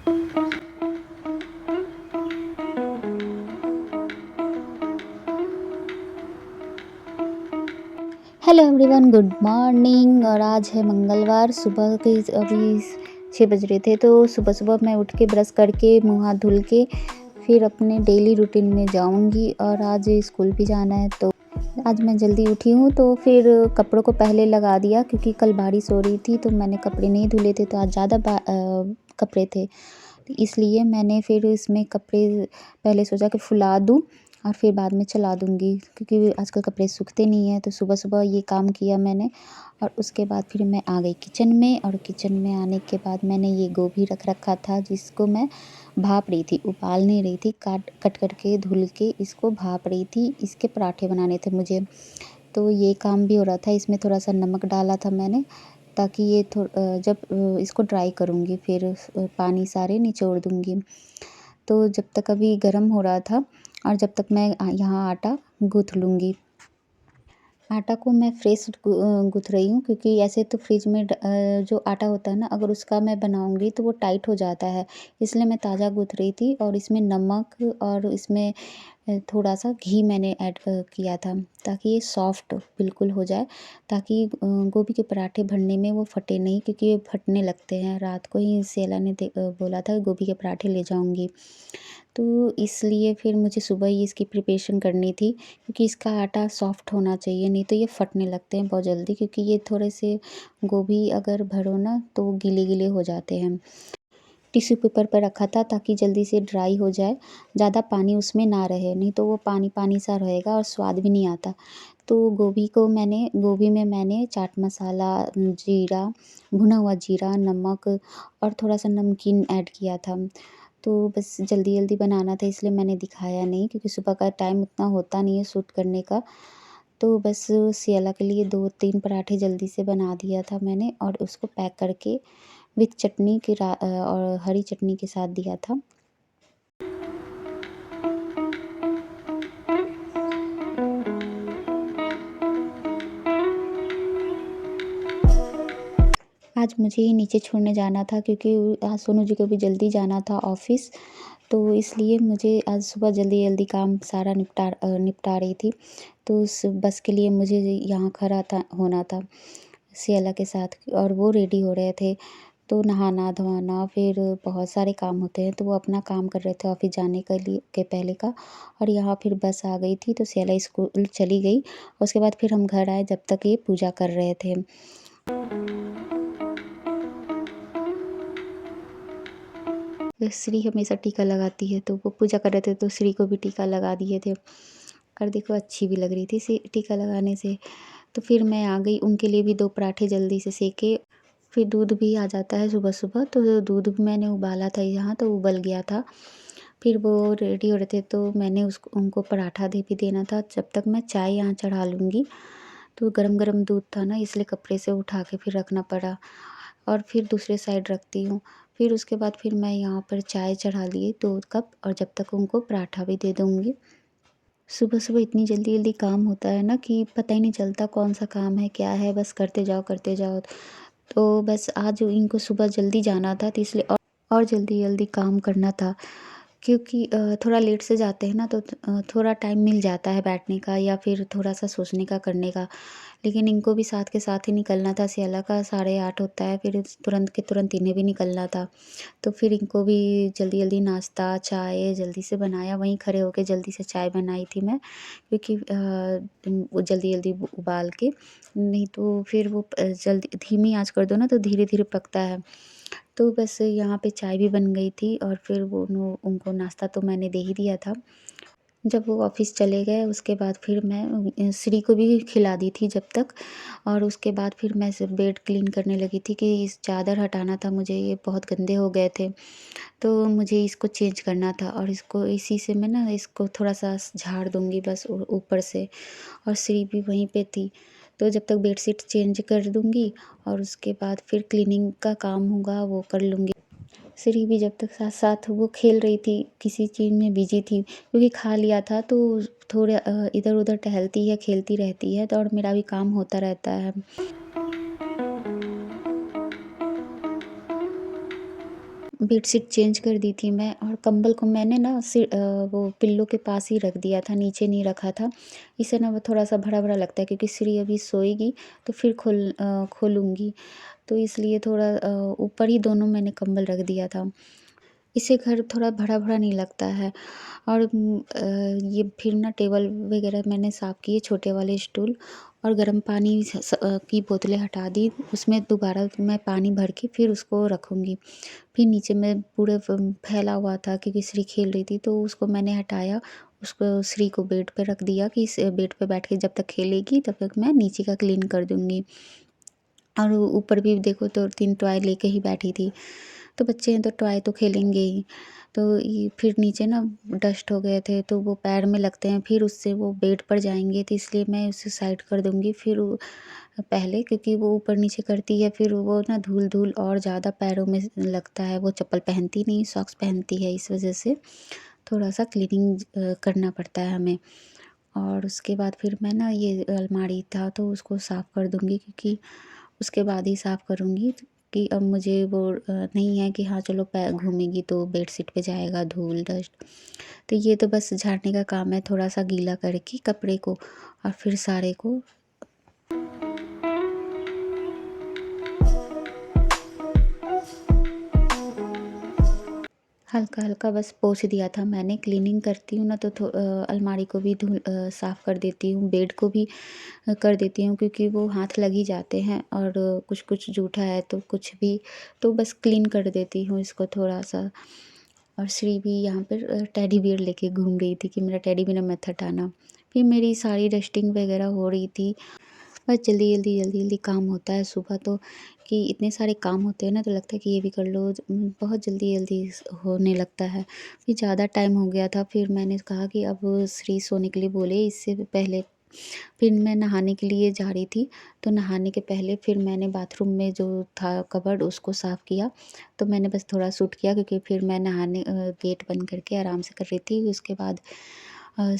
Hello everyone, good morning. और आज है मंगलवार। सुबह के अभी 6 बज रहे थे, तो सुबह-सुबह मैं उठ के ब्रश करके मुँह हाथ धुल के फिर अपने डेली रूटीन में जाऊँगी। और आज स्कूल भी जाना है, तो आज मैं जल्दी उठी हूँ, तो फिर कपड़ों को पहले लगा दिया क्योंकि कल बारिश हो रही थी, तो मैंने कपड़े नहीं धुले थे, तो आज ज़्यादा कपड़े थे। तो इसलिए मैंने फिर इसमें कपड़े पहले सोचा कि फुला दूँ और फिर बाद में चला दूँगी, क्योंकि आजकल कपड़े सूखते नहीं हैं। तो सुबह-सुबह ये काम किया मैंने, और उसके बाद फिर मैं आ गई किचन में। और किचन में आने के बाद मैंने ये गोभी रख रखा था, जिसको मैं भाप रही थी, उबाल नहीं रही थी, कट के धुल के इसको भाप रही थी। इसके पराठे बनाने थे मुझे, तो ये काम भी हो रहा था। इसमें थोड़ा-सा नमक डाला था मैंने, ताकि ये जब इसको ड्राई करूँगी, फिर पानी सारे निचोड़ दूँगी। तो जब तक अभी गरम हो रहा था, और जब तक मैं यहाँ आटा गूँथ लूँगी। आटा को मैं फ्रेश गूँथ रही हूँ, क्योंकि ऐसे तो फ्रिज में जो आटा होता है ना, अगर उसका मैं बनाऊँगी तो वो टाइट हो जाता है। इसलिए मैं ताज़ा गूँथ रही थी, और इसमें नमक और इसमें थोड़ा-सा घी मैंने ऐड किया था, ताकि ये सॉफ्ट बिल्कुल हो जाए, ताकि गोभी के पराठे भरने में वो फटे नहीं, क्योंकि ये फटने लगते हैं। रात को ही सियाला ने बोला था गोभी के पराठे ले जाऊँगी। तो इसलिए फिर मुझे सुबह ही इसकी प्रिपरेशन करनी थी, क्योंकि इसका आटा सॉफ्ट होना चाहिए, नहीं तो ये फटने लगते हैं बहुत जल्दी, क्योंकि ये थोड़े से गोभी अगर भरो ना तो गीले-गीले हो जाते हैं। टिश्यू पेपर पर रखा था ताकि जल्दी से ड्राई हो जाए, ज़्यादा पानी उसमें ना रहे, नहीं तो वो पानी-पानी सा रहेगा और स्वाद भी नहीं आता। तो गोभी में मैंने चाट मसाला, जीरा, भुना हुआ जीरा, नमक और थोड़ा-सा नमकीन ऐड किया था। तो बस जल्दी-जल्दी बनाना था, इसलिए मैंने दिखाया नहीं, क्योंकि सुबह का टाइम उतना होता नहीं है शूट करने का। तो बस सियाला के लिए 2-3 पराठे जल्दी से बना दिया था मैंने, और उसको पैक करके विथ चटनी और हरी चटनी के साथ दिया था। आज मुझे ही नीचे छोड़ने जाना था, क्योंकि आज सोनू जी को भी जल्दी जाना था ऑफ़िस, तो इसलिए मुझे आज सुबह जल्दी-जल्दी काम सारा निपटा रही थी। तो उस बस के लिए मुझे यहाँ खड़ा था होना था सियाला के साथ, और वो रेडी हो रहे थे। तो नहाना-धोना, फिर बहुत सारे काम होते हैं, तो वो अपना काम कर रहे थे ऑफ़िस जाने के पहले का। और यहाँ फिर बस आ गई थी, तो सियाला स्कूल चली गई। उसके बाद फिर हम घर आए, जब तक ये पूजा कर रहे थे। श्री हमेशा टीका लगाती है, तो वो पूजा कर रहे थे, तो श्री को भी टीका लगा दिए थे। और देखो अच्छी भी लग रही थी टीका लगाने से। तो फिर मैं आ गई, उनके लिए भी 2 पराठे जल्दी से सेके। फिर दूध भी आ जाता है सुबह-सुबह, तो दूध भी मैंने उबाला था यहाँ, तो उबल गया था। फिर वो रेडी हो रहे थे, तो मैंने उसको उनको पराठा दे भी देना था, जब तक मैं चाय यहाँ चढ़ा लूँगी। तो गरम-गरम दूध था ना, इसलिए कपड़े से उठा के फिर रखना पड़ा, और फिर दूसरे साइड रखती हूँ। फिर उसके बाद फिर मैं यहाँ पर चाय चढ़ा ली 2 कप, और जब तक उनको पराठा भी दे दूँगी। सुबह-सुबह इतनी जल्दी-जल्दी काम होता है ना, कि पता ही नहीं चलता कौन-सा काम है, क्या है, बस करते जाओ, करते जाओ। तो बस आज इनको सुबह जल्दी जाना था, तो इसलिए और जल्दी-जल्दी काम करना था। क्योंकि थोड़ा लेट से जाते हैं ना, तो थोड़ा टाइम मिल जाता है बैठने का, या फिर थोड़ा-सा सोचने का, करने का। लेकिन इनको भी साथ के साथ ही निकलना था। सियाला का 8:30 होता है, फिर तुरंत के तुरंत इन्हें भी निकलना था। तो फिर इनको भी जल्दी-जल्दी नाश्ता, चाय जल्दी से बनाया, वहीं खड़े होके जल्दी से चाय बनाई थी मैं, क्योंकि वो जल्दी-जल्दी उबाल के, नहीं तो फिर वो जल्दी धीमी आँच कर दो ना, तो धीरे-धीरे पकता है। तो बस यहाँ पे चाय भी बन गई थी, और फिर वो उनको नाश्ता तो मैंने दे ही दिया था। जब वो ऑफ़िस चले गए, उसके बाद फिर मैं श्री को भी खिला दी थी जब तक। और उसके बाद फिर मैं सिर्फ़ बेड क्लीन करने लगी थी, कि इस चादर हटाना था मुझे, ये बहुत गंदे हो गए थे। तो मुझे इसको चेंज करना था, और इसको इसी से मैं ना इसको थोड़ा-सा झाड़ दूँगी बस ऊपर से। और श्री भी वहीं पे थी, तो जब तक बेडशीट चेंज कर दूँगी, और उसके बाद फिर क्लीनिंग का काम होगा वो कर लूँगी। श्री भी जब तक साथ-साथ वो खेल रही थी, किसी चीज़ में बिज़ी थी, क्योंकि खा लिया था, तो थोड़ा इधर-उधर टहलती है, खेलती रहती है, तो और मेरा भी काम होता रहता है। बेडशीट चेंज कर दी थी मैं, और कंबल को मैंने ना वो पिल्लो के पास ही रख दिया था, नीचे नहीं रखा था। इससे ना वो थोड़ा-सा भरा-भरा लगता है, क्योंकि श्री अभी सोएगी तो फिर खोलूँगी। तो इसलिए थोड़ा ऊपर ही दोनों मैंने कंबल रख दिया था। इससे घर थोड़ा भरा-भरा नहीं लगता है। और ये फिर ना टेबल वगैरह मैंने साफ़ किए, छोटे वाले स्टूल, और गर्म पानी की बोतलें हटा दी। उसमें दोबारा मैं पानी भर के फिर उसको रखूँगी। फिर नीचे में पूरे फैला हुआ था, क्योंकि श्री खेल रही थी, तो उसको मैंने हटाया। उसको श्री को बेड पे रख दिया कि इस बेड पे बैठ के जब तक खेलेगी तब तक मैं नीचे का क्लीन कर दूँगी। और ऊपर भी देखो तो 3 टॉय लेके ही बैठी थी। तो बच्चे हैं तो टॉय तो खेलेंगे ही। तो ये फिर नीचे ना डस्ट हो गए थे, तो वो पैर में लगते हैं, फिर उससे वो बेड पर जाएँगे, तो इसलिए मैं उसे साइड कर दूँगी। फिर वो पहले, क्योंकि वो ऊपर-नीचे करती है, फिर वो ना धूल-धूल और ज़्यादा पैरों में लगता है। वो चप्पल पहनती नहीं, सॉक्स पहनती है, इस वज़ह से थोड़ा-सा क्लीनिंग करना पड़ता है हमें। और उसके बाद फिर मैं ना ये अलमारी था तो उसको साफ़ कर दूँगी, क्योंकि उसके बाद ही साफ़ करूँगी, कि अब मुझे वो नहीं है कि हाँ चलो पैर घूमेगी तो बेडशीट पे जाएगा धूल डस्ट। तो ये तो बस झाड़ने का काम है, थोड़ा-सा गीला करके कपड़े को, और फिर सारे को हल्का-हल्का बस पोंछ दिया था मैंने। क्लीनिंग करती हूँ ना तो अलमारी को भी साफ़ कर देती हूँ, बेड को भी कर देती हूँ, क्योंकि वो हाथ लग ही जाते हैं, और कुछ-कुछ जूठा है तो कुछ भी, तो बस क्लीन कर देती हूँ इसको थोड़ा-सा। और श्री भी यहाँ पर टेडी बियर लेके घूम रही थी कि मेरा टेडी बियर मत हटाना। फिर मेरी सारी डस्टिंग वगैरह हो रही थी। बस जल्दी-जल्दी काम होता है सुबह तो, कि इतने सारे काम होते हैं ना, तो लगता है कि ये भी कर लो। बहुत जल्दी-जल्दी होने लगता है। फिर ज़्यादा टाइम हो गया था, फिर मैंने कहा कि अब श्री सोने के लिए बोले, इससे पहले फिर मैं नहाने के लिए जा रही थी। तो नहाने के पहले फिर मैंने बाथरूम में जो था कबर्ड उसको साफ़ किया। तो मैंने बस थोड़ा शूट किया, क्योंकि फिर मैं गेट बंद करके आराम से कर रही थी। उसके बाद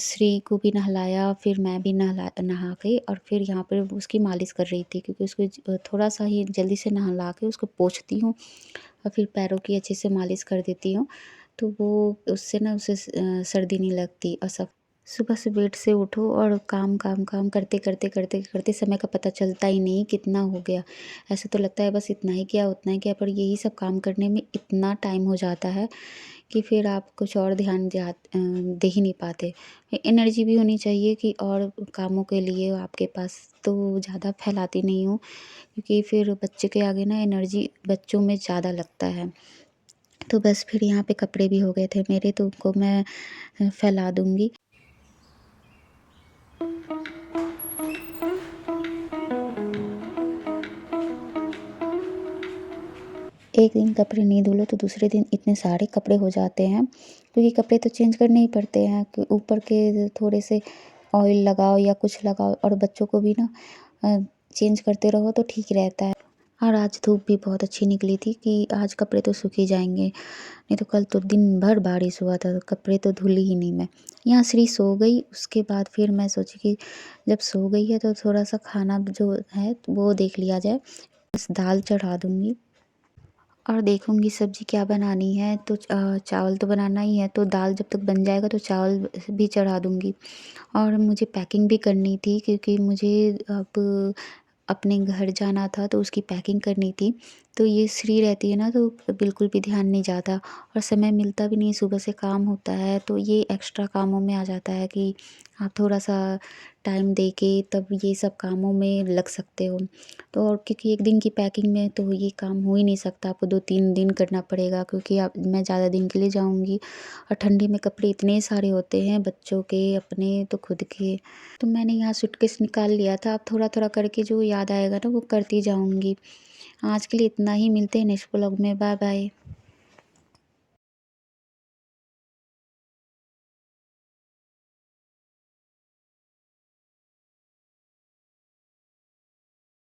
श्री को भी नहलाया, फिर मैं भी नहा के, और फिर यहाँ पर उसकी मालिश कर रही थी, क्योंकि उसको थोड़ा-सा ही जल्दी से नहला के उसको पोंछती हूँ, और फिर पैरों की अच्छे से मालिश कर देती हूँ। तो वो उससे ना उसे सर्दी नहीं लगती। और सुबह से बेड से उठो और काम करते समय का पता चलता ही नहीं कितना हो गया। ऐसा तो लगता है बस इतना ही किया, उतना ही किया, पर यही सब काम करने में इतना टाइम हो जाता है कि फिर आप कुछ और ध्यान दे ही नहीं पाते। एनर्जी भी होनी चाहिए कि और कामों के लिए आपके पास, तो ज़्यादा फैलाती नहीं हूँ, क्योंकि फिर बच्चे के आगे ना एनर्जी बच्चों में ज़्यादा लगता है। तो बस फिर यहाँ पे कपड़े भी हो गए थे मेरे, तो उनको मैं फैला दूँगी। एक दिन कपड़े नहीं धुलो तो दूसरे दिन इतने सारे कपड़े हो जाते हैं, क्योंकि कपड़े तो चेंज करने ही पड़ते हैं, कि ऊपर के थोड़े से ऑयल लगाओ या कुछ लगाओ, और बच्चों को भी ना चेंज करते रहो तो ठीक रहता है। और आज धूप भी बहुत अच्छी निकली थी, कि आज कपड़े तो सूख ही जाएँगे, नहीं तो कल तो दिन भर बारिश हुआ था, तो कपड़े तो धुली ही नहीं मैं। यहाँ श्री सो गई, उसके बाद फिर मैं सोची कि जब सो गई है तो थोड़ा-सा खाना जो है वो देख लिया जाए। बस दाल चढ़ा दूँगी, और देखूँगी सब्ज़ी क्या बनानी है, तो चावल तो बनाना ही है, तो दाल जब तक बन जाएगा तो चावल भी चढ़ा दूँगी। और मुझे पैकिंग भी करनी थी, क्योंकि मुझे अब अपने घर जाना था, तो उसकी पैकिंग करनी थी। तो ये श्री रहती है ना, तो बिल्कुल भी ध्यान नहीं जाता, और समय मिलता भी नहीं, सुबह से काम होता है, तो ये एक्स्ट्रा कामों में आ जाता है कि आप थोड़ा-सा टाइम दे के तब ये सब कामों में लग सकते हो। तो और क्योंकि एक दिन की पैकिंग में तो ये काम हो ही नहीं सकता, आपको 2-3 दिन करना पड़ेगा, क्योंकि आप मैं ज़्यादा दिन के लिए जाऊँगी, और ठंडी में कपड़े इतने सारे होते हैं, बच्चों के, अपने, तो खुद के। तो मैंने यहाँ सूटकेस निकाल लिया था, अब थोड़ा-थोड़ा करके जो याद आएगा ना वो करती जाऊँगी। आज के लिए इतना ही, मिलते हैं नेक्स्ट व्लॉग में, बाय बाय।